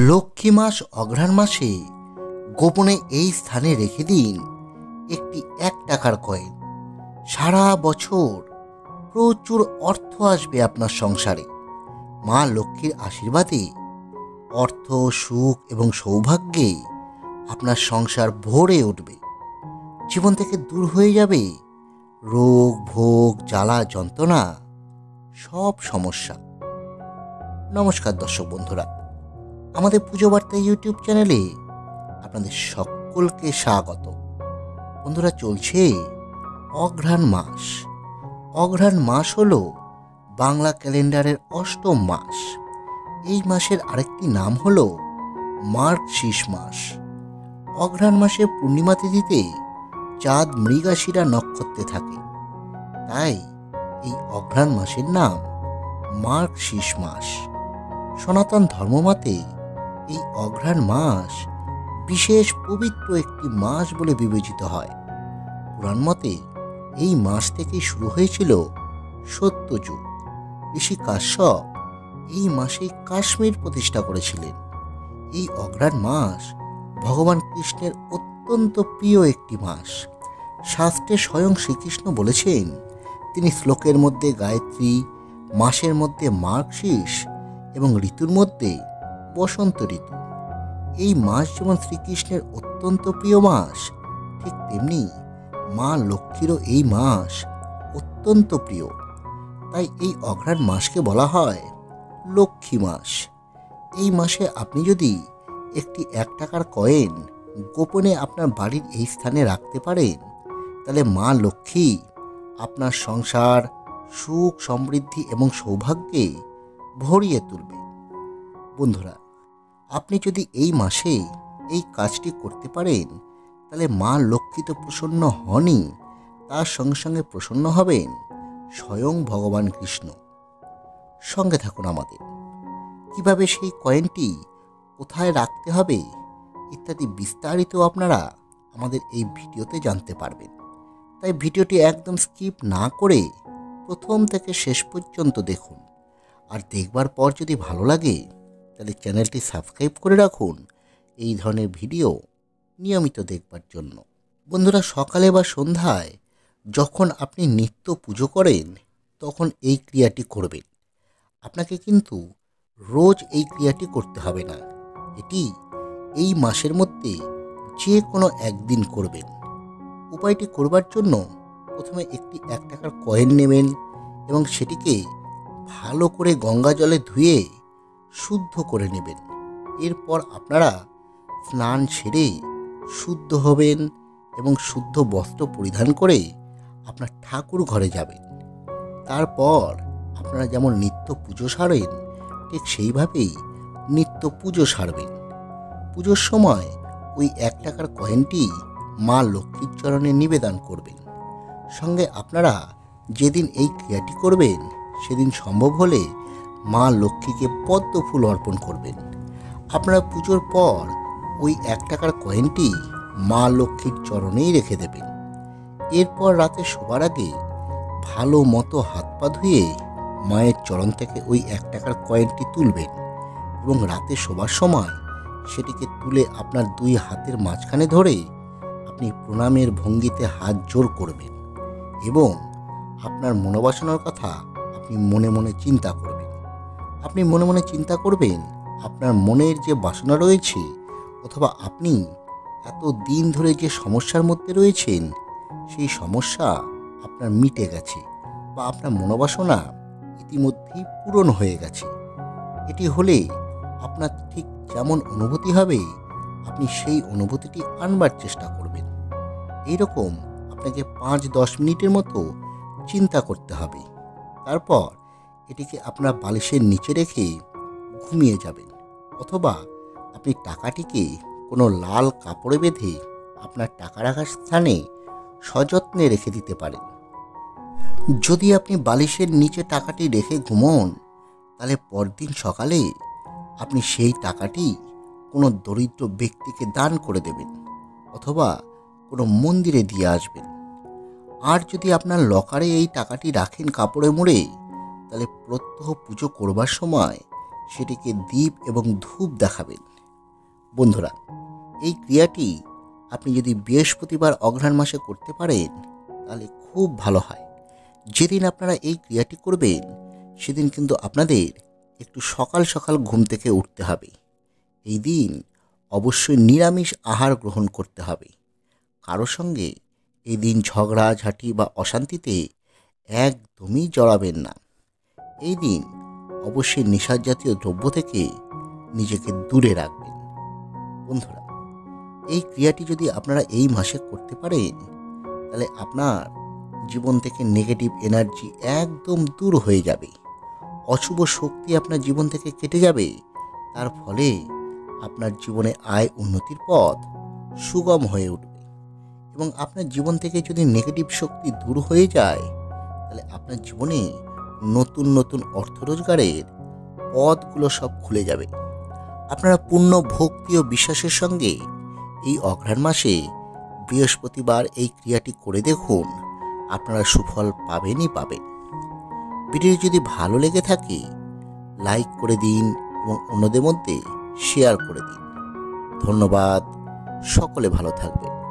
লক্ষ্মী মাস অঘ্রাণ মাসে গোপনে এই স্থানে রেখে দিন একটি 1 টাকার কয়েন। সারা বছর প্রচুর অর্থ আসবে আপনার সংসারে। মা লক্ষ্মীর আশীর্বাদে অর্থ, সুখ এবং সৌভাগ্যে আপনার সংসার ভরে উঠবে। জীবন থেকে দূর হয়ে যাবে রোগ, ভোগ, জ্বালা, যন্ত্রণা, সব সমস্যা। নমস্কার দর্শক বন্ধুরা, আমাদের পুজো বার্তা ইউটিউব চ্যানেলে আপনাদের সকলকে স্বাগত। বন্ধুরা, চলছে অঘ্রাণ মাস। অঘ্রাণ মাস হলো বাংলা ক্যালেন্ডারের 8ম মাস। এই মাসের আরেকটি নাম হলো মার্গশীর্ষ মাস। অঘ্রাণ মাসে পূর্ণিমা তিথিতে চাঁদ মৃগশিরা নক্ষত্রে থাকে, তাই এই অঘ্রাণ মাসের নাম মার্গশীর্ষ মাস। সনাতন ধর্মমতে এই অঘ্রাণ মাস বিশেষ পবিত্র একটি মাস বলে বিবেচিত হয়। পুরাণ মতে এই মাস থেকেই শুরু হয়েছিল সত্যযুগ। ঋষি কাশ্যপ এই মাসেই কাশ্মীর প্রতিষ্ঠা করেছিলেন। এই অঘ্রাণ মাস ভগবান কৃষ্ণের অত্যন্ত প্রিয় একটি মাস। শাস্ত্রে স্বয়ং শ্রীকৃষ্ণ বলেছেন, তিনি শ্লোকের মধ্যে গায়ত্রী, মাসের মধ্যে মার্গশীর্ষ এবং ঋতুর মধ্যে বসন্ত ঋতু। এই মাস যেমন শ্রীকৃষ্ণের অত্যন্ত প্রিয় মাস, ঠিক তেমনি মা লক্ষ্মীরও এই মাস অত্যন্ত প্রিয়। তাই এই অঘ্রাণ মাসকে বলা হয় লক্ষ্মী মাস। এই মাসে আপনি যদি একটি 1 টাকার কয়েন গোপনে আপনার বাড়ির এই স্থানে রাখতে পারেন, তাহলে মা লক্ষ্মী আপনার সংসার সুখ, সমৃদ্ধি এবং সৌভাগ্যে ভরিয়ে তুলবে। বন্ধুরা, আপনি যদি এই মাসে এই কাজটি করতে পারেন, তাহলে মা লক্ষ্মী তো প্রসন্ন হনই, তার সঙ্গে সঙ্গে প্রসন্ন হবেন স্বয়ং ভগবান কৃষ্ণ। সঙ্গে থাকুন আমাদের। কিভাবে সেই কয়েনটি কোথায় রাখতে হবে ইত্যাদি বিস্তারিত আপনারা আমাদের এই ভিডিওতে জানতে পারবেন। তাই ভিডিওটি একদম স্কিপ না করে প্রথম থেকে শেষ পর্যন্ত দেখুন। আর দেখবার পর যদি ভালো লাগে, তাহলে চ্যানেলটি সাবস্ক্রাইব করে রাখুন এই ধরনের ভিডিও নিয়মিত দেখবার জন্য। বন্ধুরা, সকালে বা সন্ধ্যায় যখন আপনি নিত্য পুজো করেন, তখন এই ক্রিয়াটি করবেন। আপনাকে কিন্তু রোজ এই ক্রিয়াটি করতে হবে না। এটি এই মাসের মধ্যে যে কোনো একদিন করবেন। উপায়টি করবার জন্য প্রথমে একটি 1 টাকার কয়েন নেবেন এবং সেটিকে ভালো করে গঙ্গা জলে ধুয়ে শুদ্ধ করে নেবেন। এরপর আপনারা স্নান সেরে শুদ্ধ হবেন এবং শুদ্ধ বস্ত্র পরিধান করে আপনার ঠাকুর ঘরে যাবেন। তারপর আপনারা যেমন নিত্য পুজো সারেন, ঠিক সেইভাবেই নিত্য পুজো সারবেন। পুজোর সময় ওই 1 টাকার কয়েনটি মা লক্ষ্মীর চরণে নিবেদন করবেন। সঙ্গে আপনারা যেদিন এই ক্রিয়াটি করবেন, সেদিন সম্ভব হলে মা লক্ষ্মীকে পদ্ম ফুল অর্পণ করবেন। আপনারা পুজোর পর ওই 1 টাকার কয়েনটি মা লক্ষ্মীর চরণেই রেখে দেবেন। এরপর রাতে শোবার আগে ভালো মতো হাত পা ধুয়ে মায়ের চরণ থেকে ওই 1 টাকার কয়েনটি তুলবেন এবং রাতে শোবার সময় সেটিকে তুলে আপনার 2 হাতের মাঝখানে ধরে আপনি প্রণামের ভঙ্গিতে হাত জোড় করবেন এবং আপনার মনোবাসনার কথা আপনি মনে মনে চিন্তা করবেন। আপনি মনে মনে চিন্তা করবেন আপনার মনের যে বাসনা রয়েছে, অথবা আপনি এত দিন ধরে যে সমস্যার মধ্যে রয়েছেন, সেই সমস্যা আপনার মিটে গেছে বা আপনার মনোবাসনা ইতিমধ্যেই পূরণ হয়ে গেছে। এটি হলে আপনার ঠিক যেমন অনুভূতি হবে, আপনি সেই অনুভূতিটি আনবার চেষ্টা করবেন। এইরকম আপনাকে 5-10 মিনিটের মতো চিন্তা করতে হবে। তারপর এটিকে আপনার বালিশের নিচে রেখে ঘুমিয়ে যাবেন, অথবা আপনি টাকাটিকে কোনো লাল কাপড়ে বেঁধে আপনার টাকা রাখার স্থানে সযত্নে রেখে দিতে পারেন। যদি আপনি বালিশের নিচে টাকাটি রেখে ঘুমোন, তাহলে পরদিন সকালে আপনি সেই টাকাটি কোনো দরিদ্র ব্যক্তিকে দান করে দেবেন, অথবা কোনো মন্দিরে দিয়ে আসবেন। আর যদি আপনার লকারে এই টাকাটি রাখেন কাপড়ে মুড়ে, তাহলে প্রত্যহ পুজো করবার সময় সেটিকে দীপ এবং ধূপ দেখাবেন। বন্ধুরা, এই ক্রিয়াটি আপনি যদি বৃহস্পতিবার অঘ্রাণ মাসে করতে পারেন তাহলে খুব ভালো হয়। যেদিন আপনারা এই ক্রিয়াটি করবেন সেদিন কিন্তু আপনাদের একটু সকাল সকাল ঘুম থেকে উঠতে হবে। এই দিন অবশ্যই নিরামিষ আহার গ্রহণ করতে হবে। কারো সঙ্গে এই দিন ঝগড়াঝাঁটি বা অশান্তিতে একদমই জড়াবেন না। এই দিন অবশ্যই নেশা জাতীয় দ্রব্য থেকে নিজেকে দূরে রাখবেন। বন্ধুরা, এই ক্রিয়াটি যদি আপনারা এই মাসে করতে পারেন তাহলে আপনার জীবন থেকে নেগেটিভ এনার্জি একদম দূর হয়ে যাবে, অশুভ শক্তি আপনার জীবন থেকে কেটে যাবে। তার ফলে আপনার জীবনে আয় উন্নতির পথ সুগম হয়ে উঠবে এবং আপনার জীবন থেকে যদি নেগেটিভ শক্তি দূর হয়ে যায় তাহলে আপনার জীবনে নতুন নতুন অর্থ রোজগারের পথগুলো সব খুলে যাবে। আপনারা পূর্ণ ভক্তি ও বিশ্বাসের সঙ্গে এই অঘ্রাণ মাসে বৃহস্পতিবার এই ক্রিয়াটি করে দেখুন, আপনারা সুফল পাবেনই পাবেন। ভিডিও যদি ভালো লেগে থাকে লাইক করে দিন এবং অন্যদের মধ্যে শেয়ার করে দিন। ধন্যবাদ। সকলে ভালো থাকবেন।